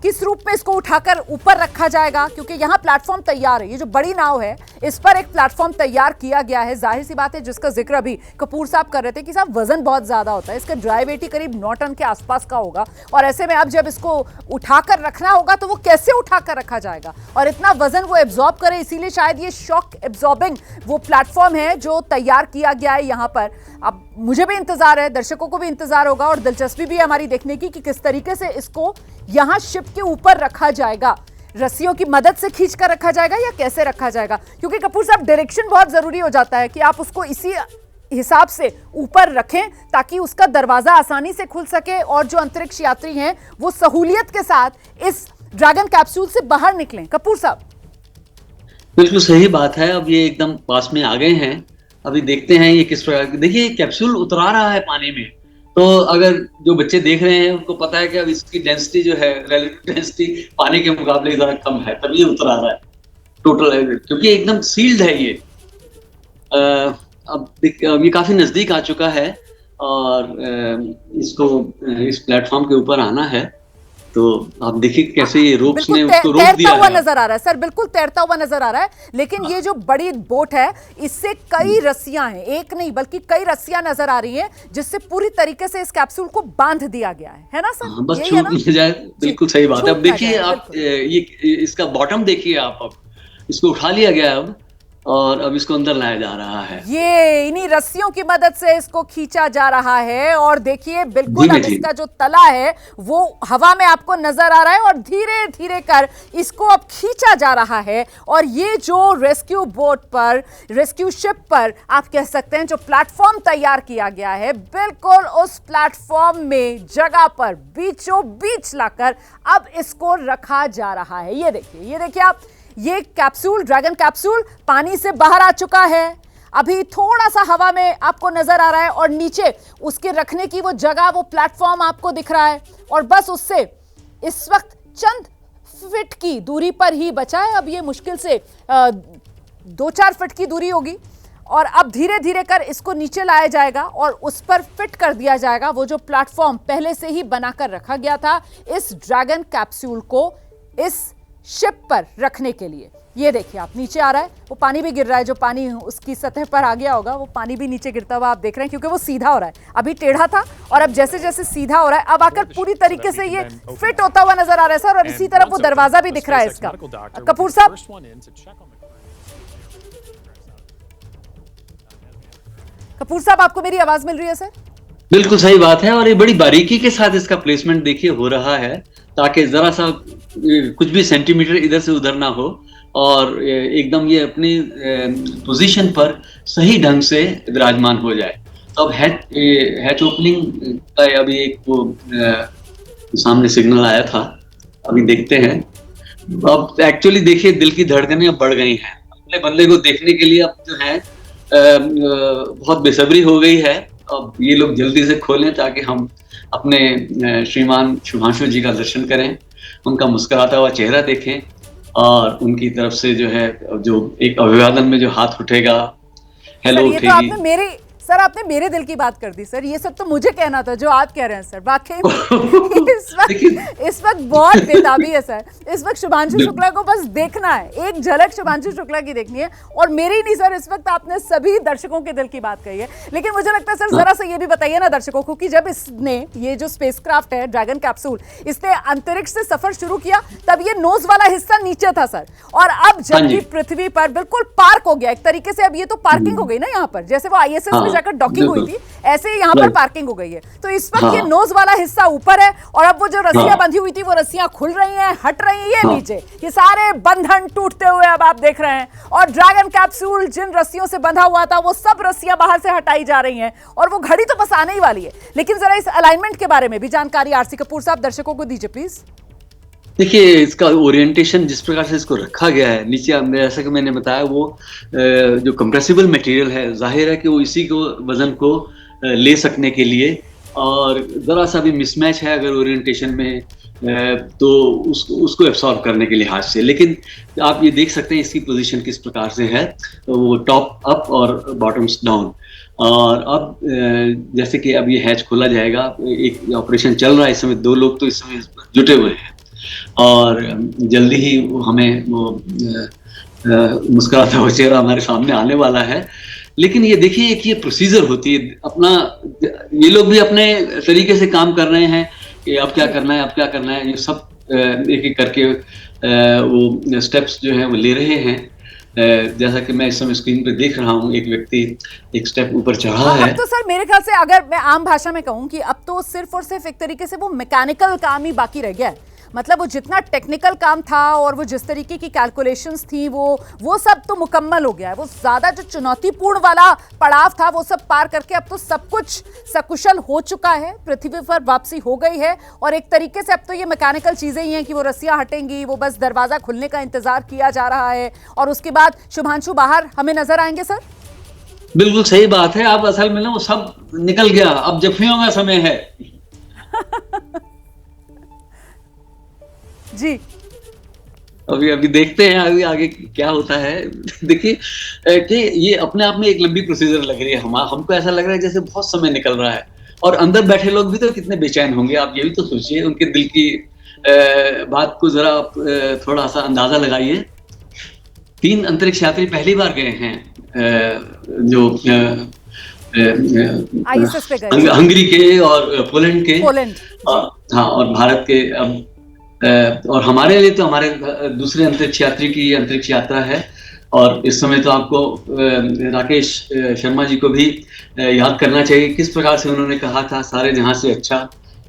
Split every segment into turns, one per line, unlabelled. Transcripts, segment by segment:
किस रूप में इसको उठाकर ऊपर रखा जाएगा, क्योंकि यहाँ प्लेटफॉर्म तैयार है। ये जो बड़ी नाव है इस पर एक प्लेटफॉर्म तैयार किया गया है। जाहिर सी बात है, जिसका जिक्र अभी कपूर साहब कर रहे थे कि साहब वजन बहुत ज्यादा होता है, इसका ड्राई वेट ही करीब 9 टन के आसपास का होगा, और ऐसे में अब जब इसको उठाकर रखना होगा तो वो कैसे उठाकर रखा जाएगा और इतना वजन वो एब्जॉर्ब करे, इसीलिए शायद ये शॉक एब्जॉर्बिंग वो प्लेटफॉर्म है जो तैयार किया गया है यहाँ पर। अब मुझे भी इंतजार है, दर्शकों को भी इंतजार होगा और दिलचस्पी भी है हमारी देखने की कि किस तरीके से इसको यहाँ शिप के ऊपर रखा जाएगा। रस्सियों की मदद से खींच कर रखा जाएगा या कैसे रखा जाएगा, क्योंकि कपूर साहब डायरेक्शन बहुत जरूरी हो जाता है कि आप उसको इसी हिसाब से ऊपर रखें ताकि उसका दरवाजा आसानी से खुल सके और जो अंतरिक्ष यात्री हैं वो सहूलियत के साथ इस ड्रैगन कैप्सूल से बाहर निकलें। कपूर साहब
बिल्कुल सही बात है। अब ये एकदम पास में आ गए हैं, अभी देखते हैं ये किस प्रकार। देखिए कैप्सूल उतरा रहा है पानी में, तो अगर जो बच्चे देख रहे हैं उनको पता है कि अब इसकी डेंसिटी जो है, रिलेटिव डेंसिटी पानी के मुकाबले जरा कम है, तभी उतरा रहा है टोटल, क्योंकि एकदम सील्ड है ये। अब ये काफी नजदीक आ चुका है और इसको इस प्लेटफॉर्म के ऊपर आना है, तो आप देखिए कैसे ये रोप्स ने उसको रोक दिया
हुआ नजर आ रहा है सर, बिल्कुल तैरता हुआ नजर आ रहा है। लेकिन ये जो बड़ी बोट है इससे कई रस्सियां हैं, एक नहीं बल्कि कई रस्सियां नजर आ रही हैं जिससे पूरी तरीके से इस कैप्सूल को बांध दिया गया है ना सर?
बस छूट नहीं जाए, बिल्कुल सही बात है। अब देखिए आप ये इसका बॉटम देखिए आप, अब इसको उठा लिया गया अब और अब इसको अंदर लाया जा रहा है।
ये इन्हीं रस्सियों की मदद से इसको खींचा जा रहा है और देखिए बिल्कुल अब इसका जो तला है वो हवा में आपको नजर आ रहा है और धीरे धीरे कर इसको अब खींचा जा रहा है। और ये जो रेस्क्यू बोट पर, रेस्क्यू शिप पर आप कह सकते हैं जो प्लेटफॉर्म तैयार किया गया है, बिल्कुल उस प्लेटफॉर्म में जगह पर बीचों बीच लाकर अब इसको रखा जा रहा है। ये देखिए आप, ये कैप्सूल, ड्रैगन कैप्सूल पानी से बाहर आ चुका है, अभी थोड़ा सा हवा में आपको नजर आ रहा है और नीचे उसके रखने की वो जगह, वो प्लेटफॉर्म आपको दिख रहा है और बस उससे इस वक्त चंद फीट की दूरी पर ही बचा है। अब ये मुश्किल से 2-4 फीट की दूरी होगी और अब धीरे धीरे कर इसको नीचे लाया जाएगा और उस पर फिट कर दिया जाएगा वो जो प्लेटफॉर्म पहले से ही बनाकर रखा गया था इस ड्रैगन कैप्सूल को इस शिप पर रखने के लिए। ये देखिए आप, नीचे आ रहा है, वो पानी भी गिर रहा है, जो पानी उसकी सतह पर आ गया होगा वो पानी भी नीचे गिरता हुआ आप देख रहे हैं, क्योंकि वो सीधा हो रहा है। अभी टेढ़ा था और अब जैसे जैसे सीधा हो रहा है अब आकर पूरी तरीके से ये फिट होता हुआ नजर आ रहा है सर। और इसी तरफ वो दरवाजा भी दिख रहा है इसका। कपूर साहब, कपूर साहब आपको मेरी आवाज मिल रही है सर?
बिल्कुल सही बात है और ये बड़ी बारीकी के साथ इसका प्लेसमेंट देखिए हो रहा है ताकि जरा सा कुछ भी सेंटीमीटर इधर से उधर ना हो और एकदम ये अपनी पोजीशन पर सही ढंग से विराजमान हो जाए। तो अब हैच ओपनिंग का अभी एक वो सामने सिग्नल आया था, अभी देखते हैं। अब एक्चुअली देखिए दिल की धड़कनें अब बढ़ गई हैं, अपने बंदे को देखने के लिए अब जो है बहुत बेसब्री हो गई है। अब ये लोग जल्दी से खोलें ताकि हम अपने श्रीमान शुभांशु जी का दर्शन करें, उनका मुस्कुराता हुआ चेहरा देखें और उनकी तरफ से जो है जो एक अभिवादन में जो हाथ उठेगा, हेलो उठेगी।
सर आपने मेरे दिल की बात कर दी सर, ये सब तो मुझे कहना था जो आप कह रहे हैं सर। वाकई इस वक्त बहुत बेताबी है सर। इस वक्त शुभांशु शुक्ला को बस देखना है, एक झलक शुभांशु शुक्ला की देखनी है और मेरी नहीं सर, इस वक्त आपने सभी दर्शकों के दिल की बात कही है। लेकिन मुझे लगता है सर जरा सा ये भी बताइए ना दर्शकों को कि जब इसने ये जो स्पेसक्राफ्ट है ड्रैगन कैप्सूल, इसने अंतरिक्ष से सफर शुरू किया तब ये नोज वाला हिस्सा नीचे था सर, और अब जबकि पृथ्वी पर बिल्कुल पार्क हो गया एक तरीके से। अब ये तो पार्किंग हो गई ना यहाँ पर, जैसे वो ISS में डॉकिंग हुई थी ऐसे यहाँ पर पार्किंग हो गई है। तो इस वक्त ये नोज वाला हिस्सा ऊपर है और अब वो जो रस्सियां बंधी हुई थी वो रस्सियां खुल रही हैं, हट रही हैं, ये नीचे ये सारे बंधन टूटते हुए अब आप देख रहे हैं और ड्रैगन कैप्सूल जिन रस्सियों से बंधा हुआ था वो सब रस्सियां बाहर से हटाई जा रही हैं और वो घड़ी तो बस आने ही वाली है। लेकिन जरा इस अलाइनमेंट के बारे में भी जानकारी RC कपूर साहब दर्शकों को दीजिए प्लीज।
देखिए इसका ओरिएंटेशन जिस प्रकार से इसको रखा गया है नीचे, जैसा कि मैंने बताया वो जो कंप्रेसिबल मटेरियल है, जाहिर है कि वो इसी को वजन को ले सकने के लिए, और जरा सा भी मिसमैच है अगर ओरिएंटेशन में तो उसको एब्सॉर्ब करने के लिहाज से। लेकिन आप ये देख सकते हैं इसकी पोजीशन किस प्रकार से है, वो टॉप अप और बॉटम्स डाउन। और अब जैसे कि अब ये हैच खोला जाएगा, एक ऑपरेशन चल रहा है इस समय, 2 लोग तो इस समय जुटे हुए हैं और जल्दी ही हमें वो मुस्कुराता हुआ चेहरा हमारे सामने आने वाला है। लेकिन ये देखिए एक ये प्रोसीजर होती है अपना, ये लोग भी अपने तरीके से काम कर रहे हैं कि अब क्या करना है, अब क्या करना है, ये सब एक एक करके वो स्टेप्स जो हैं वो ले रहे हैं। जैसा कि मैं इस समय स्क्रीन पे देख रहा हूँ, एक व्यक्ति एक स्टेप ऊपर चढ़ा है।
अब तो सर मेरे ख्याल से अगर मैं आम भाषा में कहूं कि अब तो सिर्फ और सिर्फ एक तरीके से वो मैकेनिकल काम ही बाकी रह गया है। मतलब वो जितना टेक्निकल काम था और वो जिस तरीके की कैलकुलेशंस थी वो सब तो मुकम्मल हो गया है। वो ज्यादा जो चुनौतीपूर्ण वाला पड़ाव था वो सब पार करके अब तो सब कुछ सकुशल हो चुका है, पृथ्वी पर वापसी हो गई है। और एक तरीके से अब तो ये मैकेनिकल चीजें ही हैं कि वो रस्सियां हटेंगी, वो बस दरवाजा खुलने का इंतजार किया जा रहा है और उसके बाद शुभांशु बाहर हमें नजर आएंगे। सर
बिल्कुल सही बात है। आप असल में ना वो सब निकल गया, अब जख्मियों का समय है।
जी
अभी अभी देखते हैं अभी आगे क्या होता है। देखिए कि ये अपने आप में एक लंबी प्रोसीजर लग रही है। हमको ऐसा लग रहा है जैसे बहुत समय निकल रहा है, और अंदर बैठे लोग भी तो कितने बेचैन होंगे। आप ये भी तो सोचिए, उनके दिल की बात को जरा आप थोड़ा सा अंदाजा लगाइए। 3 अंतरिक्ष यात्री पहली बार गए हैं, जो
आईएसएस पे गए,
हंगरी के और पोलैंड के।
पोलैंड
हाँ, और भारत के। अब और हमारे लिए तो हमारे दूसरे अंतरिक्ष यात्री की अंतरिक्ष यात्रा है। और इस समय तो आपको राकेश शर्मा जी को भी याद करना चाहिए, किस प्रकार से उन्होंने कहा था सारे जहां से अच्छा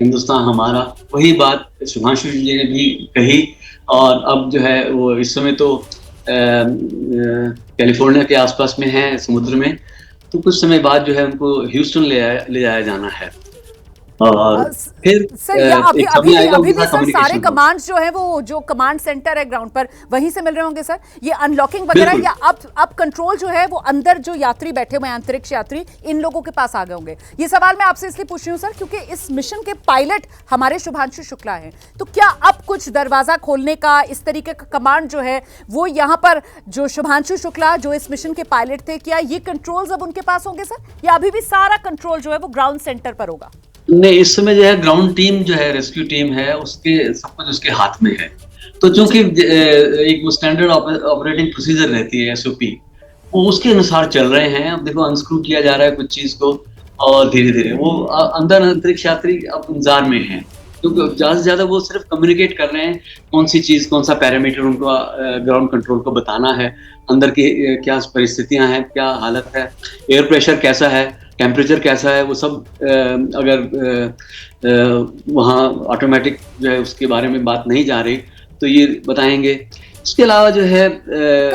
हिंदुस्तान हमारा। वही बात शुभांशु जी ने भी कही। और अब जो है वो इस समय तो कैलिफोर्निया के आसपास में है, समुद्र में। तो कुछ समय बाद जो है उनको ह्यूस्टन ले जाया जाना है। और फिर
सर अभी भी सर सारे कमांड्स जो है वो जो कमांड सेंटर है ग्राउंड पर वहीं से मिल रहे होंगे सर, ये अनलॉकिंग वगैरह, या अब कंट्रोल जो है वो अंदर जो यात्री बैठे हुए हैं अंतरिक्ष यात्री इन लोगों के पास आ गए होंगे। ये सवाल मैं आपसे इसलिए पूछ रही हूँ सर क्योंकि इस मिशन के पायलट हमारे शुभांशु शुक्ला हैं। तो क्या अब कुछ दरवाजा खोलने का इस तरीके का कमांड जो है वो यहाँ पर जो शुभांशु शुक्ला जो इस मिशन के पायलट थे, क्या ये कंट्रोल्स अब उनके पास होंगे सर, या अभी भी सारा कंट्रोल जो है वो ग्राउंड सेंटर पर होगा?
नहीं, इस समय जो है ग्राउंड टीम जो है, रेस्क्यू टीम है, उसके सब कुछ उसके हाथ में है। तो चूंकि एक वो स्टैंडर्ड ऑपरेटिंग प्रोसीजर रहती है, एसओपी, वो उसके अनुसार चल रहे हैं। अब देखो अनस्क्रू किया जा रहा है कुछ चीज को, और धीरे धीरे वो अंदर अंतरिक्ष यात्री अब इंतजार में है। तो ज्यादा से ज्यादा वो सिर्फ कम्युनिकेट कर रहे हैं कौन सी चीज, कौन सा पैरामीटर उनको ग्राउंड कंट्रोल को बताना है, अंदर की क्या परिस्थितियां हैं, क्या हालत है, एयर प्रेशर कैसा है, टेम्परेचर कैसा है, वो सब अगर वहाँ ऑटोमेटिक जो है उसके बारे में बात नहीं जा रही तो ये बताएंगे। इसके अलावा जो है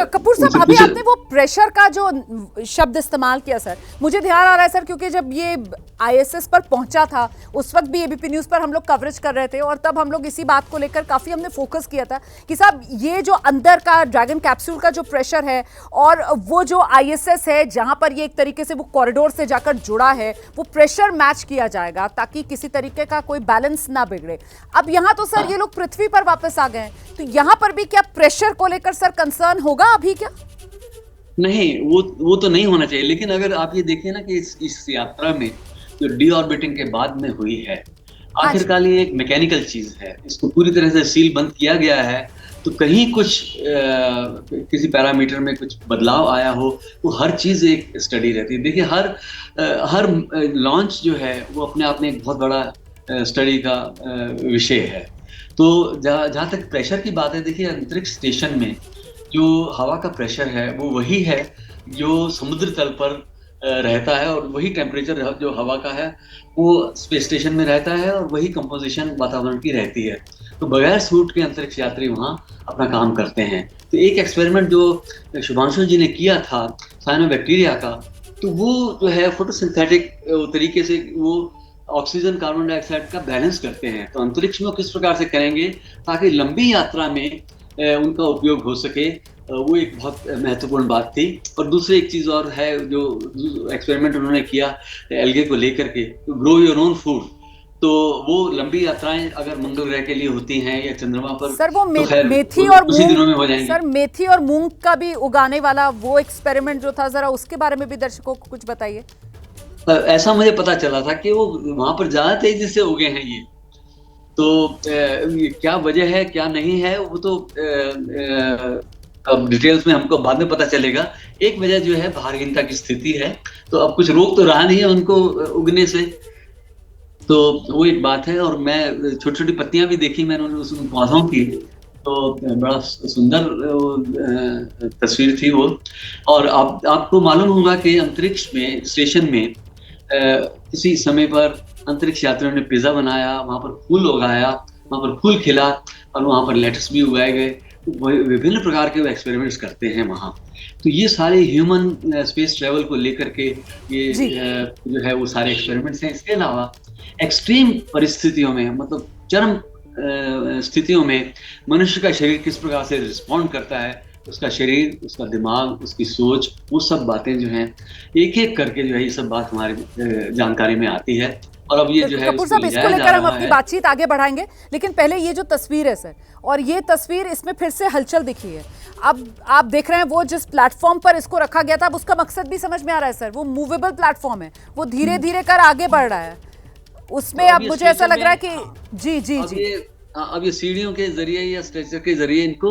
कपूर साहब, अभी आपने वो प्रेशर का जो शब्द इस्तेमाल किया सर, मुझे ध्यान आ रहा है सर क्योंकि जब ये आईएसएस पर पहुंचा था उस वक्त भी एबीपी न्यूज़ पर हम लोग कवरेज कर रहे थे और तब हम लोग इसी बात को लेकर काफ़ी हमने फोकस किया था कि साहब ये जो अंदर का ड्रैगन कैप्सूल का जो प्रेशर है और वो जो आईएसएस है जहाँ पर ये एक तरीके से वो कॉरिडोर से जाकर जुड़ा है, वो प्रेशर मैच किया जाएगा ताकि किसी तरीके का कोई बैलेंस ना बिगड़े। अब यहाँ तो सर ये लोग पृथ्वी पर वापस आ गए, तो यहाँ पर भी क्या प्रेशर को लेकर सर कंसर्न होगा अभी क्या?
नहीं, वो तो नहीं होना चाहिए। लेकिन अगर आप ये देखिए ना कि इस यात्रा में जो डी ऑर्बिटिंग के बाद में हुई है, आखिरकार ये एक मैकेनिकल चीज है, इसको पूरी तरह से सील बंद किया गया है। तो कहीं कुछ किसी पैरामीटर में कुछ बदलाव आया हो, वो हर चीज एक स्टडी रहती है। देखिए हर लॉन्च जो है वो अपने आप में एक बहुत बड़ा स्टडी का विषय है। तो जहाँ तक प्रेशर की बात है, देखिए अंतरिक्ष स्टेशन में जो हवा का प्रेशर है वो वही है जो समुद्र तल पर रहता है, और वही टेम्परेचर जो हवा का है वो स्पेस स्टेशन में रहता है, और वही कंपोजिशन वातावरण की रहती है। तो बगैर सूट के अंतरिक्ष यात्री वहाँ अपना काम करते हैं। तो एक एक्सपेरिमेंट जो शुभांशु जी ने किया था साइनोबैक्टीरिया का, तो वो जो है फोटोसिंथेटिक तरीके से वो ऑक्सीजन कार्बन डाइऑक्साइड का बैलेंस करते हैं। तो अंतरिक्ष में किस प्रकार से करेंगे ताकि लंबी यात्रा में उनका उपयोग हो सके, वो एक बहुत महत्वपूर्ण बात थी। और दूसरी एक चीज और है जो एक्सपेरिमेंट उन्होंने किया एल्गे को लेकर के, तो ग्रो योर ओन फूड। तो वो लंबी यात्राएं अगर मंगल ग्रह के लिए होती हैं या चंद्रमा पर,
सर वो
तो
मेथी और
उसी दिनों में हो जाएंगे।
सर मेथी और मूंग का भी उगाने वाला वो एक्सपेरिमेंट जो था, जरा उसके बारे में भी दर्शकों को कुछ बताइए।
ऐसा मुझे पता चला था कि वो वहां पर ज्यादा तेजी से उगे हैं ये। तो ये क्या वजह है क्या नहीं है वो तो अब डिटेल्स में हमको बाद में पता चलेगा। एक वजह जो है भारहीनता की स्थिति है, तो अब कुछ रोक तो रहा नहीं है उनको उगने से। तो वो एक बात है। और मैं छोटी-छोटी पत्तियाँ भी देखी मैंने उस पौधों की, तो बड़ा सुंदर तस्वीर थी वो। और आपको मालूम होगा कि अंतरिक्ष में स्टेशन में किसी समय पर अंतरिक्ष यात्रियों ने पिज़्ज़ा बनाया, वहाँ पर फूल उगाया, वहाँ पर फूल खिला और वहाँ पर लेट्स भी उगाए गए। वो विभिन्न प्रकार के वो एक्सपेरिमेंट्स करते हैं वहाँ। तो ये सारे ह्यूमन स्पेस ट्रैवल को लेकर के ये
जी।
जो है वो सारे एक्सपेरिमेंट्स हैं। इसके अलावा एक्सट्रीम परिस्थितियों में मतलब चरम स्थितियों में मनुष्य का शरीर किस प्रकार से रिस्पॉन्ड करता है, उसका शरीर, उसका दिमाग, उसकी सोच, वो सब बातें जो हैं एक-एक करके जो है ये सब बात हमारे जानकारी में आती है। और अब ये जो है
कपूर साहब, इसको लेकर हम अपनी बातचीत आगे बढ़ाएंगे, लेकिन पहले ये जो तस्वीर है सर, और ये तस्वीर, इसमें फिर से हलचल दिखी है। अब आप देख रहे हैं वो जिस प्लेटफॉर्म पर इसको रखा गया था, अब उसका मकसद भी समझ में आ रहा है सर। वो मूवेबल प्लेटफॉर्म है, वो धीरे धीरे कर आगे बढ़ रहा है उसमें। अब मुझे ऐसा लग रहा है कि जी जी जी,
अब ये सीढ़ियों के जरिए या स्ट्रेचर के जरिए इनको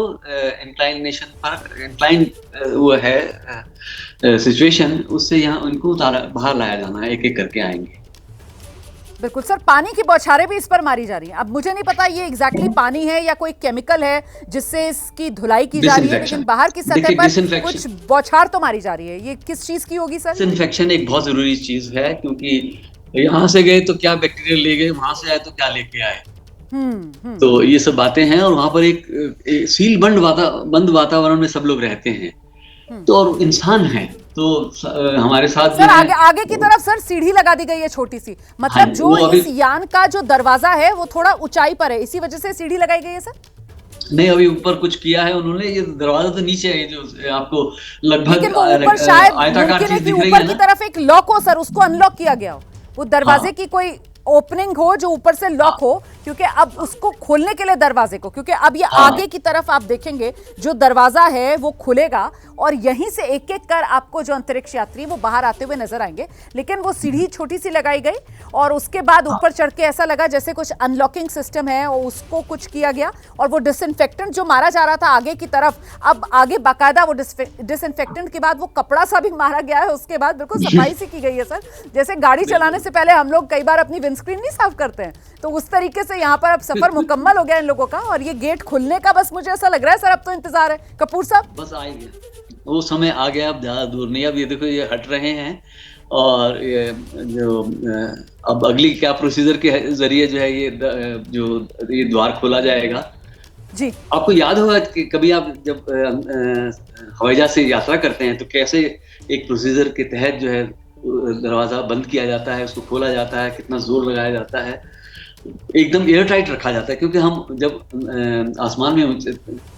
इंक्लाइनेशन पर इंक्लाइन वो है सिचुएशन, उससे यहाँ उनको बाहर लाया जाना है। एक एक करके आएंगे।
बिल्कुल सर। पानी की बौछारें भी इस पर मारी जा रही हैं। अब मुझे नहीं पता ये एग्जैक्टली पानी है या कोई केमिकल है जिससे इसकी धुलाई की जा रही है, लेकिन बाहर की सतह पर कुछ बौछार तो मारी जा रही है। ये किस चीज की होगी सर?
डिसइंफेक्शन एक बहुत जरूरी चीज है, क्योंकि यहाँ से गए तो क्या बैक्टीरिया ले गए, वहां से आए तो क्या लेके आए। तो ये सब बातें हैं। और वहां पर एक सील बंद वातावरण में सब लोग रहते हैं, तो और इंसान है तो हमारे साथ
सर आगे की तरफ सर सीढ़ी लगा दी गई है छोटी सी, मतलब
हाँ,
जो इस यान का जो दरवाजा है वो थोड़ा ऊंचाई पर है, इसी वजह से सीढ़ी लगाई गई है सर।
नहीं, अभी ऊपर कुछ किया है उन्होंने। ये दरवाजा तो नीचे है, जो आपको लगभग
ऊपर शायद
आयताकार चीज दिख रही है
ऊपर की तरफ एक लॉक हो सर, उसको अनलॉक किया गया हो, वो दरवाजे की कोई ओपनिंग हो जो ऊपर से लॉक हो, क्योंकि अब उसको खोलने के लिए दरवाजे को, क्योंकि अब ये आगे की तरफ आप देखेंगे जो दरवाजा है वो खुलेगा और यहीं से एक एक कर आपको जो अंतरिक्ष यात्री वो बाहर आते हुए नजर आएंगे। लेकिन वो सीढ़ी छोटी सी लगाई गई और उसके बाद ऊपर चढ़ के ऐसा लगा जैसे कुछ अनलॉकिंग सिस्टम है और उसको कुछ किया गया। और वो डिसइंफेक्टेंट जो मारा जा रहा था आगे की तरफ, अब आगे बाकायदा वो डिसइंफेक्टेंट के बाद वो कपड़ा सा भी मारा गया है, उसके बाद बिल्कुल सफाई सी की गई है सर। जैसे गाड़ी चलाने से पहले हम लोग कई बार अपनी विंडस्क्रीन नहीं साफ करते हैं, तो उस तरीके से यहाँ पर अब सफर मुकम्मल हो गया इन लोगों का। और ये गेट खुलने का बस मुझे ऐसा लग रहा है सर अब तो इंतजार है। कपूर साहब,
बस आएंगे, वो समय आ गया, अब ज्यादा दूर नहीं। अब ये देखो ये हट रहे हैं और ये जो अब अगली क्या प्रोसीजर के जरिए जो है ये द्वार खोला जाएगा
जी।
आपको याद होगा कि कभी आप जब हवाई जहाज से यात्रा करते हैं तो कैसे एक प्रोसीजर के तहत जो है दरवाजा बंद किया जाता है, उसको खोला जाता है, कितना जोर लगाया जाता है, एकदम एयर टाइट रखा जाता है। क्योंकि हम जब आसमान में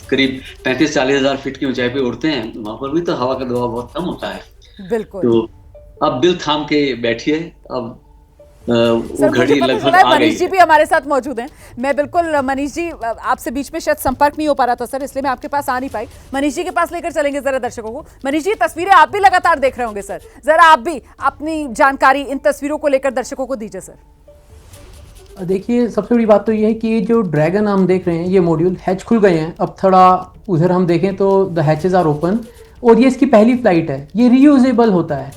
करीब 35-40 हजार फीट की ऊंचाई पे उड़ते हैं, वहां पर भी तो हवा का दबाव बहुत कम होता है।
बिल्कुल।
तो अब दिल थाम के बैठिए, अब वो घड़ी लगभग आ गई।
मनीष जी भी हमारे साथ मौजूद हैं। मैं बिल्कुल मनीष जी, आपसे बीच में शायद संपर्क नहीं हो पा रहा था सर, इसलिए मैं आपके पास आ नहीं पाई। मनीष जी के पास लेकर चलेंगे जरा दर्शकों को। मनीष जी, तस्वीरें आप भी लगातार देख रहे होंगे सर, जरा आप भी अपनी जानकारी इन तस्वीरों को लेकर दर्शकों को दीजिए सर।
देखिए, सबसे बड़ी बात तो ये है कि ये जो ड्रैगन हम देख रहे हैं, ये मॉड्यूल हैच खुल गए हैं। अब थोड़ा उधर हम देखें तो द हैचेज आर ओपन, और ये इसकी पहली फ्लाइट है। ये रीयूजेबल होता है।